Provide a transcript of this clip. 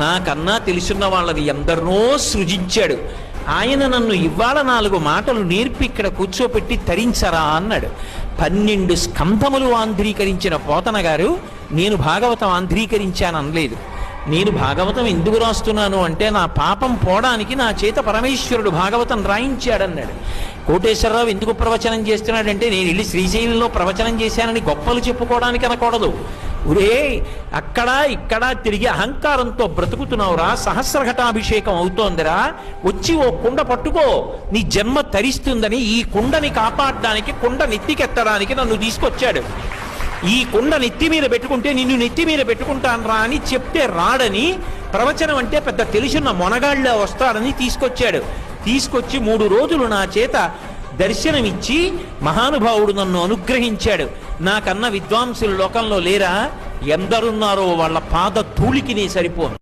నాకన్నా తెలుసున్న వాళ్ళని ఎందరినో సృజించాడు. ఆయన నన్ను ఇవాళ 4 మాటలు నేర్పి ఇక్కడ కూర్చోపెట్టి తరించరా అన్నాడు. 12 స్కంధములు ఆంధ్రీకరించిన పోతన గారు నేను భాగవతం ఆంధ్రీకరించాను అనలేదు. నేను భాగవతం ఎందుకు రాస్తున్నాను అంటే నా పాపం పోవడానికి నా చేత పరమేశ్వరుడు భాగవతం రాయించాడన్నాడు. కోటేశ్వరరావు ఎందుకు ప్రవచనం చేస్తున్నాడంటే నేను వెళ్ళి శ్రీశైలంలో ప్రవచనం చేశానని గొప్పలు చెప్పుకోవడానికి అనకూడదు. ఒరే అక్కడ ఇక్కడ తిరిగి అహంకారంతో బ్రతుకుతున్నావురా, సహస్రఘటాభిషేకం అవుతోందిరా, వచ్చి ఓ కుండ పట్టుకో నీ జన్మ తరిస్తుందని ఈ కుండని కాపాడడానికి కుండ నెత్తికెత్తడానికి నన్ను తీసుకొచ్చాడు. ఈ కుండ నెత్తి మీద పెట్టుకుంటే నిన్ను నెత్తి మీద పెట్టుకుంటాను రా అని చెప్తే రాడని, ప్రవచనం అంటే పెద్ద తెలుసున్న మొనగాళ్ళ వస్తాడని తీసుకొచ్చాడు. తీసుకొచ్చి 3 రోజులు నా చేత దర్శనమిచ్చి మహానుభావుడు నన్ను అనుగ్రహించాడు. నాకన్నా విద్వాంసులు లోకంలో లేరా? ఎందరున్నారో వాళ్ళ పాద ధూళికి నే సరిపోను.